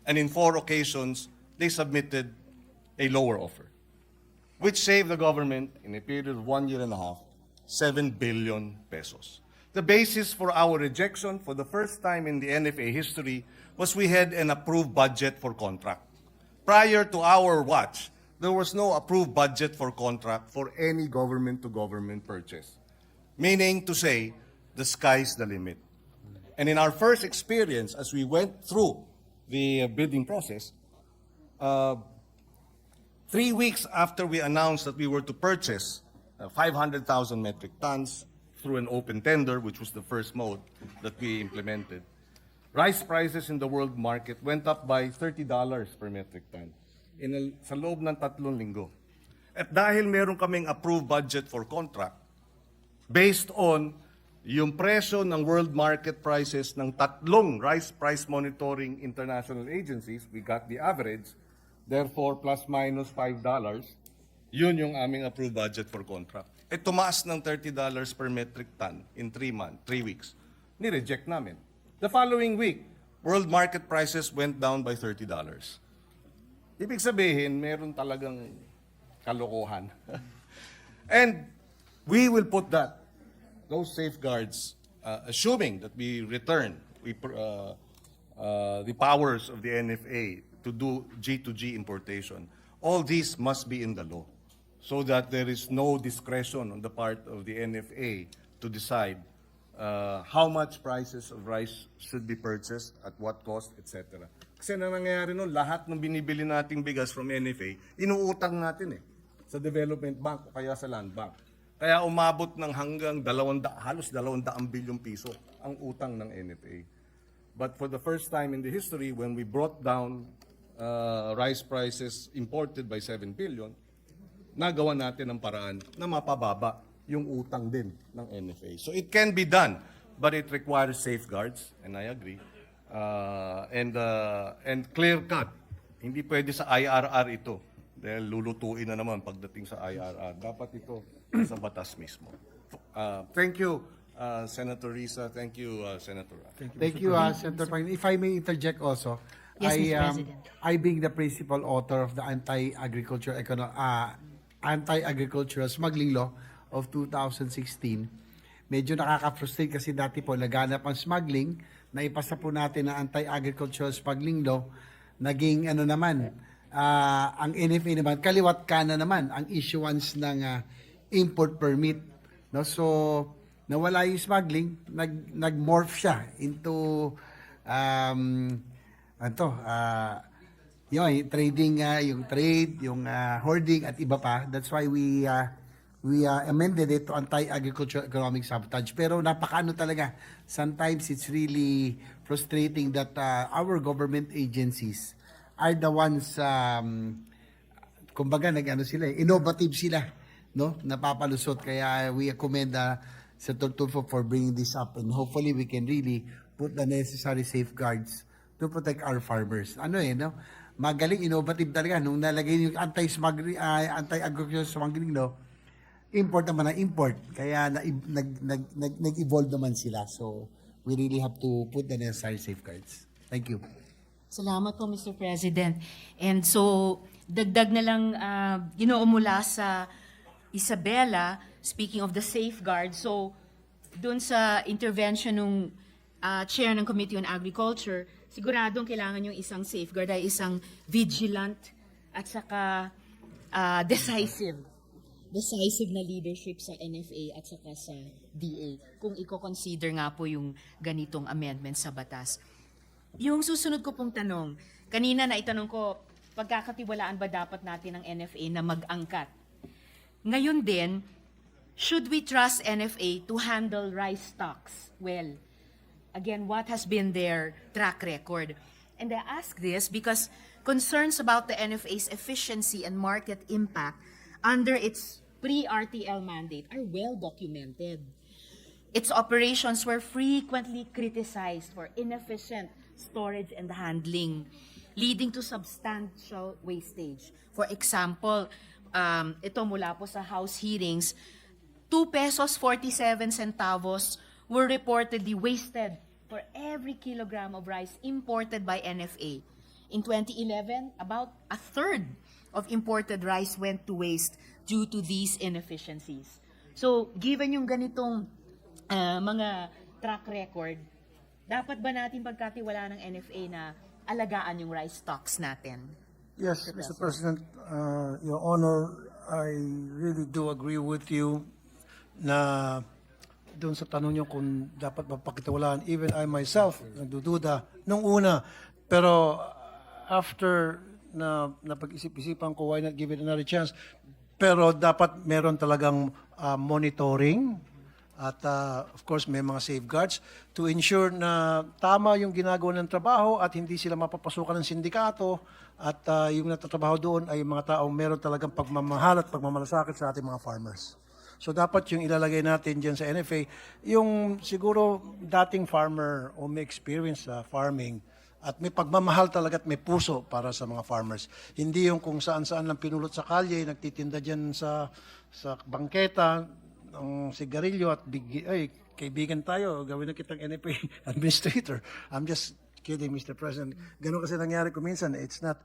And in 4 occasions, they submitted a lower offer, which saved the government, in a period of 1 year and a half, 7 billion pesos. The basis for our rejection for the first time in the NFA history was we had an approved budget for contract. Prior to our watch, there was no approved budget for contract for any government-to-government purchase. Meaning to say, the sky's the limit. And in our first experience, as we went through the bidding process, 3 weeks after we announced that we were to purchase 500,000 metric tons through an open tender, which was the first mode that we implemented, rice prices in the world market went up by $30 per metric ton sa loob ng 3 linggo. At dahil meron kaming approved budget for contract, based on yung presyo ng world market prices ng 3 rice price monitoring international agencies, we got the average, therefore plus minus $5, yun yung aming approved budget for contract. E tumaas ng $30 per metric ton in 3 weeks. Ni-reject namin. The following week, world market prices went down by $30. Ibig sabihin, meron talagang kalokohan. And we will put those safeguards, assuming that we return the powers of the NFA to do G2G importation. All these must be in the law so that there is no discretion on the part of the NFA to decide how much prices of rice should be purchased, at what cost, etc. Kasi na nangyayari nun, lahat ng binibili nating bigas from NFA, inuutang natin sa Development Bank o kaya sa Land Bank. Kaya umabot ng hanggang halos 200 bilyong piso ang utang ng NFA. But for the first time in the history, when we brought down rice prices imported by 7 billion, nagawa natin ang paraan na mapababa yung utang din ng NFA. So it can be done, but it requires safeguards, and I agree, and clear cut. Hindi pwede sa IRR ito, dahil lulutuin na naman pagdating sa IRR. Dapat ito sa batas mismo. Thank you, Senator Risa. Thank you, Senator Rafi. Thank you, Senator Pangilinan. If I may interject also, Yes, Mr. President. I being the principal author of the anti-agricultural smuggling law of 2016, medyo nakaka-frustrate kasi dati po laganap ang smuggling, naipasa po natin ang anti-agricultural smuggling law, naging ang NFA naman, kaliwat kanan naman ang issuance ng import permit. No? So, nawala yung smuggling, nag-morph siya into yung trading, yung trade, yung hoarding at iba pa. That's why we amended it to anti-agricultural economic sabotage. Pero napakaano talaga. Sometimes it's really frustrating that our government agencies are the ones, kumbaga, innovative sila, no? Napapalusot. Kaya we commend Senator Tulfo for bringing this up, and hopefully we can really put the necessary safeguards to protect our farmers. No? Magaling, innovative talaga. Nung nalagay yung anti-agricultural smuggling law, import naman na import. Kaya nag-evolve naman sila. So, we really have to put the necessary safeguards. Thank you. Salamat po, Mr. President. And so, dagdag na lang, mula sa Isabela, speaking of the safeguard, so, dun sa intervention ng chair ng Committee on Agriculture, siguradong kailangan yung isang safeguard ay isang vigilant at saka decisive na leadership sa NFA at saka sa DA kung i-consider nga po yung ganitong amendment sa batas. Yung susunod ko pong tanong, kanina na itanong ko, pagkakatiwalaan ba dapat natin ang NFA na mag-angkat? Ngayon din, should we trust NFA to handle rice stocks well? Again, what has been their track record? And I ask this because concerns about the NFA's efficiency and market impact under its pre-RTL mandate are well documented. Its operations were frequently criticized for inefficient storage and handling, leading to substantial wastage. For example, ito mula po sa House hearings, 2 pesos 47 centavos were reportedly wasted for every kilogram of rice imported by NFA in 2011, about a third of imported rice went to waste due to these inefficiencies. So, given yung ganitong mga track record, dapat ba natin pagkatiwalaan ng NFA na alagaan yung rice stocks natin? Yes, Mr. President, Your Honor, I really do agree with you na doon sa tanong niyo kung dapat mapakitawalaan. Even I myself, nagdududa nung una. Pero after na napag-isip-isipan ko, why not give it another chance? Pero dapat meron talagang monitoring at of course may mga safeguards to ensure na tama yung ginagawa ng trabaho at hindi sila mapapasukan ng sindikato at yung natatrabaho doon ay mga taong meron talagang pagmamahal at pagmamalasakit sa ating mga farmers. So dapat yung ilalagay natin dyan sa NFA, yung siguro dating farmer o may experience sa farming at may pagmamahal talaga at may puso para sa mga farmers. Hindi yung kung saan-saan lang pinulot sa kalye, nagtitinda dyan sa bangketa, ng sigarilyo at ay, kaibigan tayo, gawin na kitang NFA administrator. I'm just kidding, Mr. President. Ganun kasi nangyari ko minsan. It's not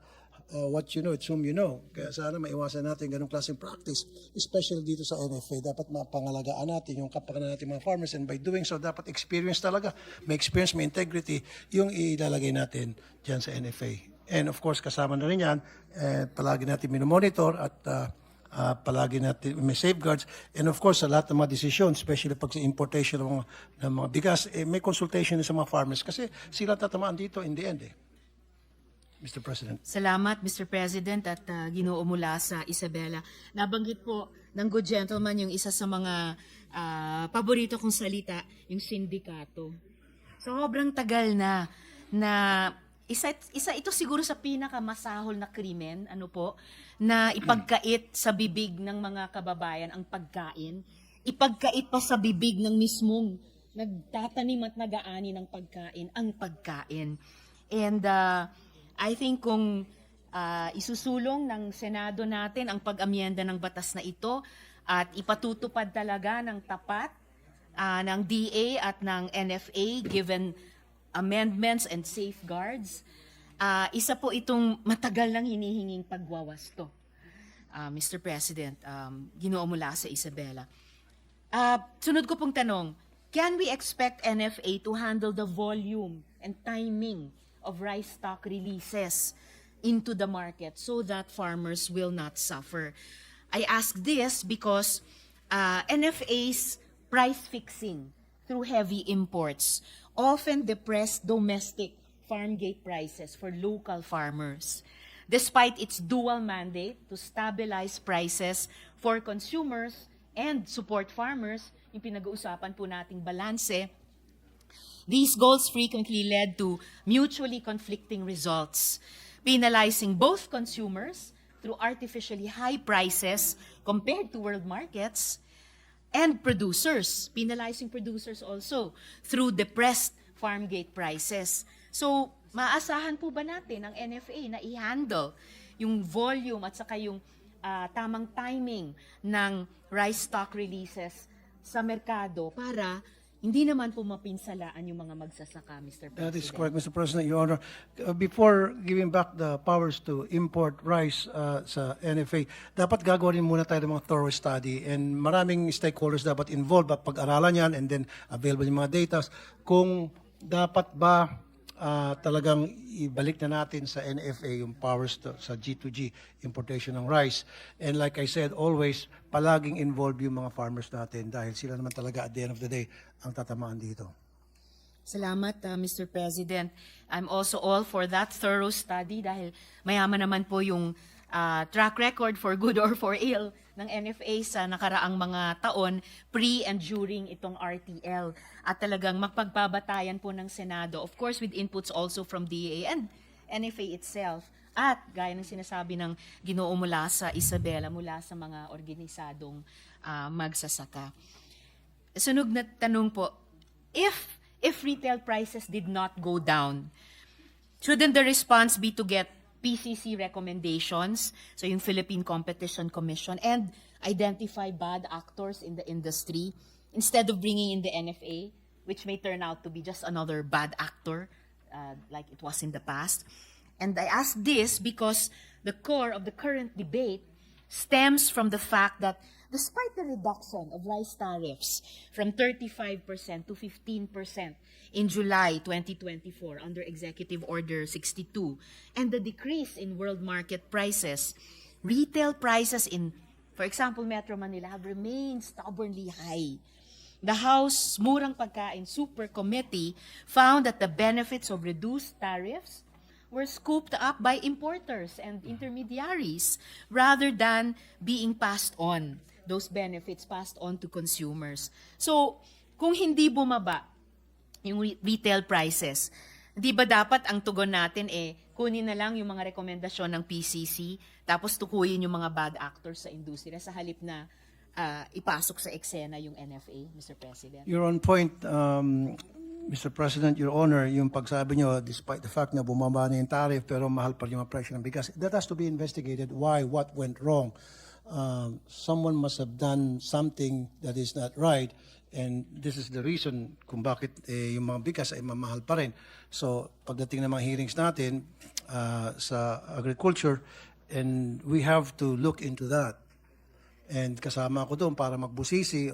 what you know, it's whom you know. Kaya sana maiwasan natin ganung klaseng practice, especially dito sa NFA. Dapat mapangalagaan natin yung kapakanan natin mga farmers and by doing so, dapat experience talaga. May experience, may integrity, yung ilalagay natin dyan sa NFA. And of course, kasama na rin yan, palagi natin minomonitor at palagi natin may safeguards. And of course, sa lahat ng mga desisyon, especially pag sa importation ng mga bigas, may consultation sa mga farmers kasi sila tatamaan dito in the end. Mr. President. Salamat, Mr. President, at Ginoo mula sa Isabela. Nabanggit po ng good gentleman yung isa sa mga paborito kong salita, yung sindikato. Sobrang tagal na isa ito siguro sa pinakamasahol na krimen, na ipagkait sa bibig ng mga kababayan ang pagkain, ipagkait pa sa bibig ng mismong nagtatanim at nag-aani ng pagkain, ang pagkain. And I think kung isusulong ng Senado natin ang pag-amyenda ng batas na ito at ipatutupad talaga ng tapat ng DA at ng NFA given amendments and safeguards, isa po itong matagal nang hinihinging pagwawasto. Mr. President, Ginoo mula sa Isabela. Sunod ko pong tanong, can we expect NFA to handle the volume and timing of rice stock releases into the market so that farmers will not suffer? I ask this because NFA's price fixing through heavy imports often depress domestic farm gate prices for local farmers. Despite its dual mandate to stabilize prices for consumers and support farmers, yung pinag-uusapan po nating balanse, these goals frequently led to mutually conflicting results, penalizing both consumers through artificially high prices compared to world markets, and producers, penalizing producers also through depressed farm gate prices. So, maasahan po ba natin ang NFA na i-handle yung volume at saka yung tamang timing ng rice stock releases sa merkado para hindi naman po mapinsalaan yung mga magsasaka, Mr. President? That is correct, Mr. President, Your Honor. Before giving back the powers to import rice sa NFA, dapat gagawin muna tayo ng mga thorough study and maraming stakeholders dapat involved at pag-aralan yan and then available yung mga data kung dapat ba talagang ibalik na natin sa NFA yung powers sa G2G importation ng rice. And like I said, always palaging involved yung mga farmers natin dahil sila naman talaga at the end of the day ang tatamaan dito. Salamat, Mr. President. I'm also all for that thorough study dahil mayaman naman po yung track record for good or for ill ng NFA sa nakaraang mga taon pre and during itong RTL at talagang magpagbabatayan po ng Senado, of course with inputs also from DA and NFA itself at gaya ng sinasabi ng Ginoo mula sa Isabela, mula sa mga organisadong magsasaka. Sunog na tanong po, if retail prices did not go down, shouldn't the response be to get PCC recommendations, so yung Philippine Competition Commission, and identify bad actors in the industry instead of bringing in the NFA, which may turn out to be just another bad actor like it was in the past? And I ask this because the core of the current debate stems from the fact that despite the reduction of rice tariffs from 35% to 15% in July 2024 under Executive Order 62 and the decrease in world market prices, retail prices in, for example, Metro Manila have remained stubbornly high. The House Murang Pagkain Super Committee found that the benefits of reduced tariffs were scooped up by importers and intermediaries rather than being passed on, those benefits passed on to consumers. So, kung hindi bumaba yung retail prices, di ba dapat ang tugon natin kunin na lang yung mga rekomendasyon ng PCC tapos tukuyin yung mga bad actors sa industriya sa halip na ipasok sa eksena yung NFA, Mr. President? You're on point, Mr. President, Your Honor, yung pagsabi nyo, despite the fact na bumaba na yung tariff pero mahal pa rin yung presyo ng bigas, that has to be investigated. Why? What went wrong? Someone must have done something that is not right, and this is the reason kung bakit yung mga bigas ay mamahal pa rin. So, pagdating ng mga hearings natin sa agriculture, and we have to look into that. And kasama ako doon para magbusisi,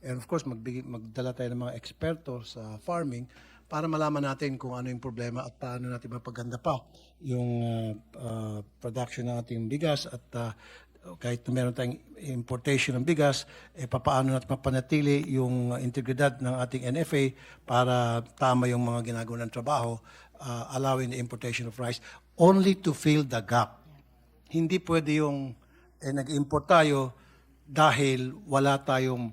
and of course, magdala tayo ng mga eksperto sa farming para malaman natin kung ano yung problema at paano natin mapaganda pa yung production ng ating bigas at kahit na meron tayong importation ng bigas, paano natin mapanatili yung integridad ng ating NFA para tama yung mga ginagawa ng trabaho, allowing the importation of rice only to fill the gap. Hindi pwede yung nag-import tayo dahil wala tayong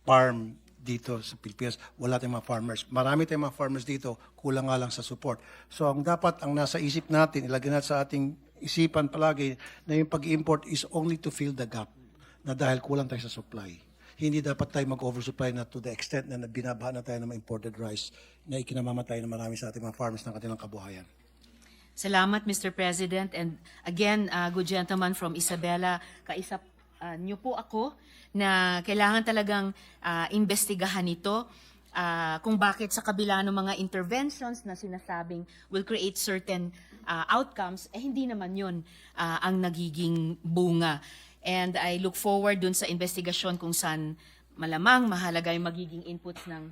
farm dito sa Pilipinas, wala tayong mga farmers. Marami tayong mga farmers dito, kulang nga lang sa support. So ang dapat, ang nasa isip natin, ilagay natin sa ating isipan palagi na yung pag-import is only to fill the gap na dahil kulang tayo sa supply. Hindi dapat tayo mag-oversupply na to the extent na binabaha na tayo ng mga imported rice na ikinamamatay na marami sa ating mga farmers ng kanilang kabuhayan. Salamat, Mr. President. And again, good gentleman from Isabela, kaisa niyo po ako na kailangan talagang investigahan ito kung bakit sa kabila ng mga interventions na sinasabing will create certain outcomes, hindi naman yun ang nagiging bunga. And I look forward dun sa investigasyon kung saan malamang mahalaga yung magiging inputs ng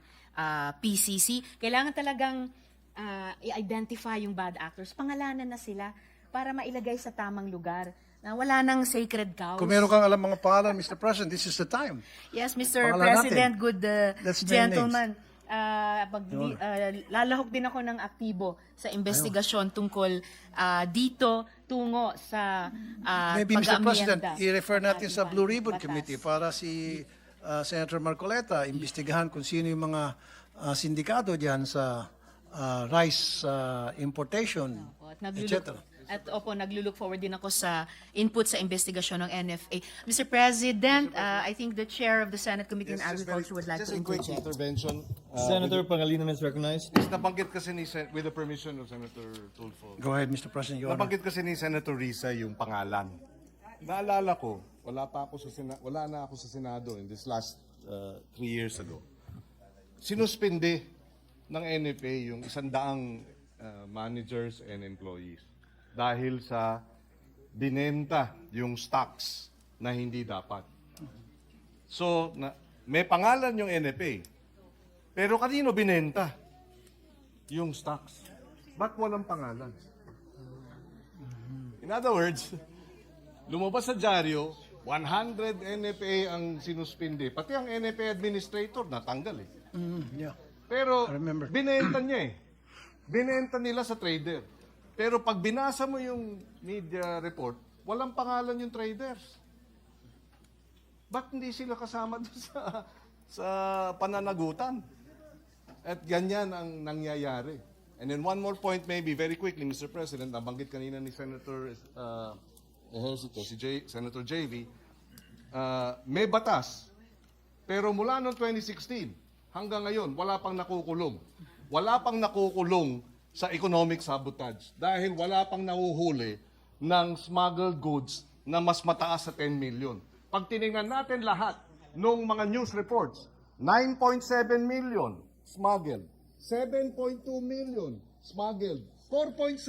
PCC. Kailangan talagang i-identify yung bad actors, pangalanan na sila para mailagay sa tamang lugar na wala nang sacred cows. Kung meron kang alam mga pangalan, Mr. President, this is the time. Yes, Mr. Pangalan President, natin. good Let's name gentleman. Lalahok din ako ng aktibo sa investigasyon tungkol dito tungo sa Maybe, Mr. President, pag-amienda. i-refer natin sa Blue Ribbon Batas. Committee para si Senator Marcoleta imbestigahan kung sino yung mga sindikato dyan sa rice importation, etc. At naglulook forward din ako sa input sa investigasyon ng NFA. Mr. President, I think the chair of the Senate Committee on Agriculture would like just to a quick interject. intervention. Senator Pangilinan is recognized. Nabanggit kasi with the permission of Senator Tulfo. Go ahead, Mr. President, Your Honor. Nabanggit kasi ni Senator Risa yung pangalan. Naalala ko, wala na ako sa Senado in this last 3 years ago. Sinuspinde ng NFA yung 100 managers and employees dahil sa binenta yung stocks na hindi dapat. So, may pangalan yung NFA, pero kanino binenta yung stocks? Ba't walang pangalan? In other words, lumabas sa dyaryo, 100 NFA ang sinuspindi. Pati ang NFA administrator natanggal eh. Yeah. Pero I remember. binenta niya eh. Binenta nila sa trader. Pero pag binasa mo yung media report, walang pangalan yung traders. Ba't hindi sila kasama doon sa pananagutan? At ganyan ang nangyayari. And then one more point maybe, very quickly, Mr. President, nabanggit kanina ni Senator Ejercito, si Senator JV, may batas. Pero mula noong 2016, hanggang ngayon, wala pang nakukulong. Wala pang nakukulong sa economic sabotage dahil wala pang nahuhuli ng smuggled goods na mas mataas sa 10 million. Pag tinignan natin lahat ng mga news reports, 9.7 million smuggled, 7.2 million smuggled, 4.7